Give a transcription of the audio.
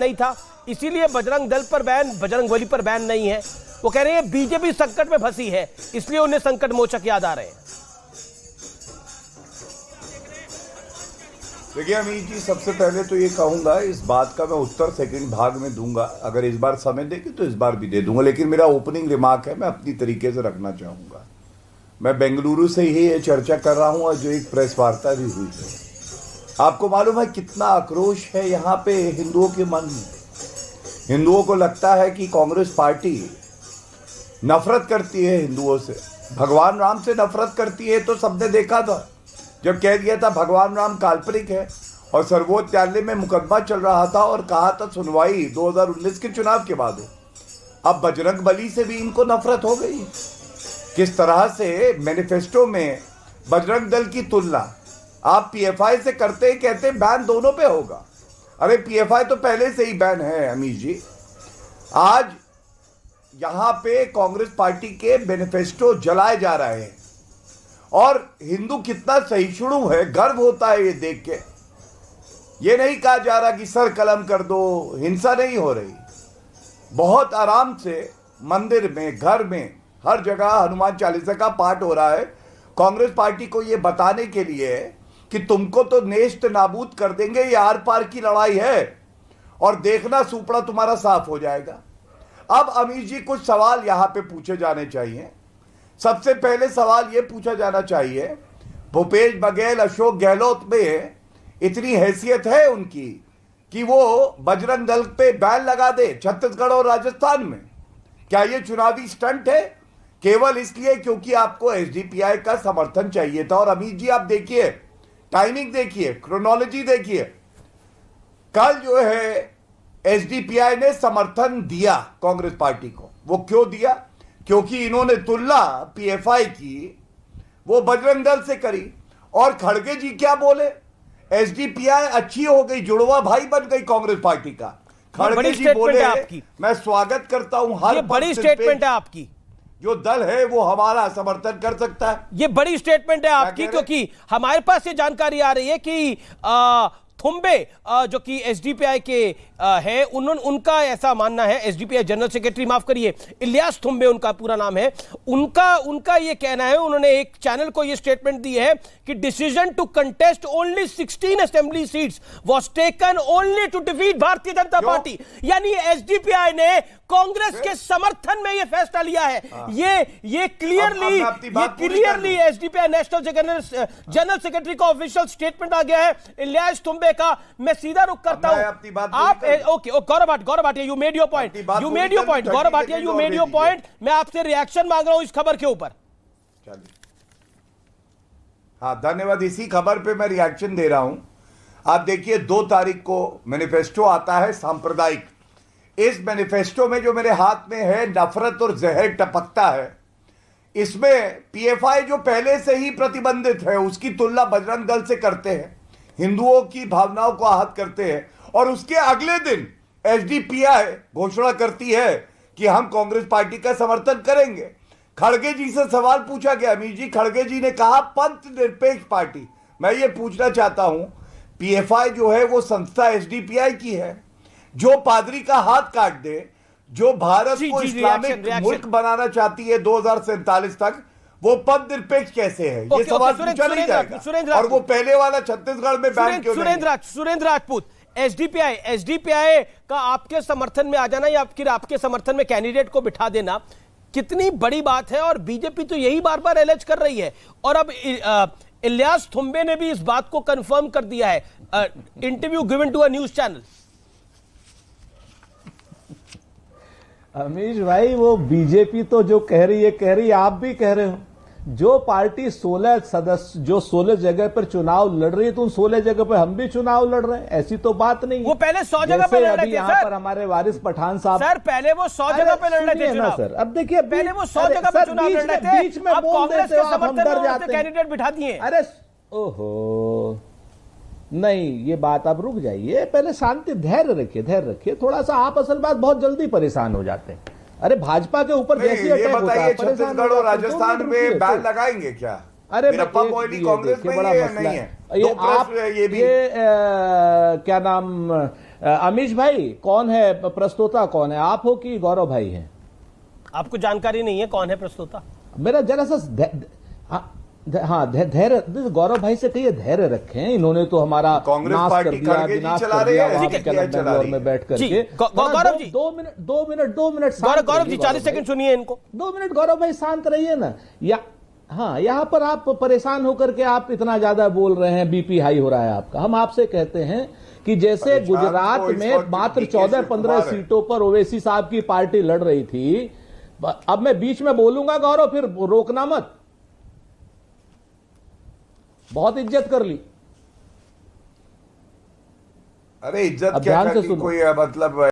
नहीं था, इसीलिए बजरंग दल पर बैन, बजरंगबली पर बैन नहीं है। वो कह रहे हैं बीजेपी संकट में फंसी है, इसलिए उन्हें संकट मोचक याद आ रहे हैं। देखिए अमीर जी, सबसे पहले तो ये कहूंगा, इस बात का मैं उत्तर सेकंड भाग में दूंगा। अगर इस बार समय देंगे तो इस बार भी दे दूंगा, लेकिन मेरा ओपनिंग रिमार्क है, मैं अपनी तरीके से रखना चाहूंगा। मैं बेंगलुरु से ही ये चर्चा कर रहा हूं और जो एक प्रेस वार्ता भी हुई है, आपको मालूम है कितना आक्रोश है यहाँ पे हिंदुओं के मन में। हिंदुओं को लगता है कि कांग्रेस पार्टी नफरत करती है हिंदुओं से, भगवान राम से नफरत करती है। तो सबने देखा था जब कह दिया था भगवान राम काल्पनिक है, और सर्वोच्च न्यायालय में मुकदमा चल रहा था और कहा था सुनवाई 2019 के चुनाव के बाद हो। अब बजरंग बली से भी इनको नफरत हो गई। किस तरह से मैनिफेस्टो में बजरंग दल की तुलना आप पीएफआई से करते ही कहते बैन दोनों पे होगा। अरे पीएफआई तो पहले से ही बैन है अमीर जी। आज यहां पे कांग्रेस पार्टी के मैनिफेस्टो जलाए जा रहे हैं और हिंदू कितना सहिष्णु है, गर्व होता है ये देख के। ये नहीं कहा जा रहा कि सर कलम कर दो, हिंसा नहीं हो रही। बहुत आराम से मंदिर में, घर में, हर जगह हनुमान चालीसा का पाठ हो रहा है। कांग्रेस पार्टी को ये बताने के लिए कि तुमको तो नेस्त नाबूद कर देंगे, ये आर पार की लड़ाई है और देखना सुपड़ा तुम्हारा साफ हो जाएगा। अब अमीर जी कुछ सवाल यहां पे पूछे जाने चाहिए। सबसे पहले सवाल ये पूछा जाना चाहिए, भूपेश बघेल, अशोक गहलोत में इतनी हैसियत है उनकी कि वो बजरंग दल पे बैन लगा दे छत्तीसगढ़ और राजस्थान में? क्या ये चुनावी स्टंट है केवल इसलिए क्योंकि आपको एसडीपीआई का समर्थन चाहिए था? और अमीर जी आप देखिए, टाइमिंग देखिए, क्रोनोलॉजी देखिए। कल जो है एसडीपीआई ने समर्थन दिया कांग्रेस पार्टी को। वो क्यों दिया? क्योंकि इन्होंने तुलना पीएफआई की वो बजरंग दल से करी। और खड़गे जी क्या बोले? एसडीपीआई अच्छी हो गई, जुड़वा भाई बन गई कांग्रेस पार्टी का। खड़गे जी बोले मैं स्वागत करता हूं हर बड़ी स्टेटमेंट है आपकी, जो दल है वो हमारा समर्थन कर सकता है। ये बड़ी स्टेटमेंट है आपकी, क्योंकि हमारे पास ये जानकारी आ रही है कि थुम्बे जो कि एसडीपीआई के है, उनका ऐसा मानना है, एसडीपीआई जनरल सेक्रेटरी, माफ करिए, इलियास थुम्बे उनका पूरा नाम है, उनका ये कहना है, उन्होंने एक चैनल को ये स्टेटमेंट दी है कि decision to contest only 16 assembly seats was taken only to defeat Bharatiya Janata party. यानी एसडीपीआई ने कांग्रेस के समर्थन में यह फैसला लिया है। ये clearly SDPI national general secretary का ऑफिशियल स्टेटमेंट आ गया है इलियास थुम्बे का। मैं सीधा रुक करता हूं। आप okay, Gaurav Bhatia, you made your point, Gaurav Bhatia, you made your point. मैं आपसे रिएक्शन मांग रहा हूं इस खबर के ऊपर। हाँ, धन्यवाद। इसी खबर पे मैं रिएक्शन दे रहा हूं। आप देखिए 2 तारीख को मैनिफेस्टो आता है सांप्रदायिक। इस मैनिफेस्टो में जो मेरे हाथ में है, नफरत और जहर टपकता है। इसमें पीएफआई जो पहले से ही प्रतिबंधित है उसकी तुलना बजरंग दल से करते हैं, हिंदुओं की भावनाओं को आहत करते हैं। और उसके अगले दिन एसडीपीआई घोषणा करती है कि हम कांग्रेस पार्टी का समर्थन करेंगे। खड़गे जी से सवाल पूछा गया, अमीर जी, खड़गे जी ने कहा पंथ निरपेक्ष पार्टी। मैं ये पूछना चाहता हूं, पीएफआई जो है वो संस्था एसडीपीआई की है, जो पादरी का हाथ काट दे, जो भारत को इस्लामिक मुल्क बनाना चाहती है 2047 तक, वो पद निरपेक्ष कैसे है? ये सवाल पूछा नहीं जाएगा। और वो पहले वाला छत्तीसगढ़ में बैन क्यों नहीं? सुरेंद्र राजपूत, एसडीपीआई का आपके समर्थन में आ जाना या फिर आपके समर्थन में कैंडिडेट को बिठा देना कितनी बड़ी बात है? और बीजेपी तो यही बार बार एलेज कर रही है, और अब इलियास थुम्बे ने भी इस बात को कंफर्म कर दिया है, interview given to a news channel. Amish भाई, वो बीजेपी तो जो कह रही है आप भी कह रहे हो। जो पार्टी 16 सदस्य, जो 16 जगह पर चुनाव लड़ रही है, तो उन 16 जगह पर हम भी चुनाव लड़ रहे हैं, ऐसी तो बात नहीं है। वो पहले 100 जगह पे लड़ रहे थे यहाँ पर हमारे वारिस पठान साहब, सर पहले वो 100 जगह पे लड़ रहे थे ना सर। अब देखिए, पहले वो 100 जगह पे चुनाव लड़ रहे थे, बीच में बोल देते हो आप, हम डर जाते हैं, कैंडिडेट बिठा दिए। अरे ओहो, नहीं, ये बात आप रुक जाइए, पहले शांति, धैर्य रखिए थोड़ा सा। आप असल बात बहुत जल्दी परेशान हो जाते हैं। अरे भाजपा के ऊपर जैसे अटैक होता है, छत्तीसगढ़ और राजस्थान में बैन लगाएंगे क्या? अरे कांग्रेस में बड़ा ये मसला नहीं है। ये आप ये क्या नाम अमीश भाई, कौन है प्रस्तोता, कौन है, आप हो कि गौरव भाई हैं? आपको जानकारी नहीं है कौन है प्रस्तोता? मेरा जरा सा हाँ धैर्य, गौरव भाई से कहिए धैर्य रखें, इन्होंने तो हमारा कांग्रेस नाश पार्टी कर दिया, खड़गे जी विनाश चला कर रहे दिया हैं, वहां ठीक पे है, कल बेंगलोर में बैठ जी, करके। गौरव जी, 2 मिनट शांत गौरव जी रहिए, 40 सेकंड सुनिए इनको। 2 मिनट गौरव भाई शांत रहिए ना। हाँ, यहाँ पर आप परेशान होकर के आप इतना ज्यादा बोल रहे हैं, बीपी हाई हो रहा है आपका। हम आपसे कहते हैं कि जैसे गुजरात में मात्र 14-15 सीटों पर ओवैसी साहब की पार्टी लड़ रही थी, अब मैं बीच में बोलूंगा गौरव, फिर रोकना मत, बहुत इज्जत कर ली। अरे इज्जत अब क्या ध्यान से करनी, सुनो। कोई मतलब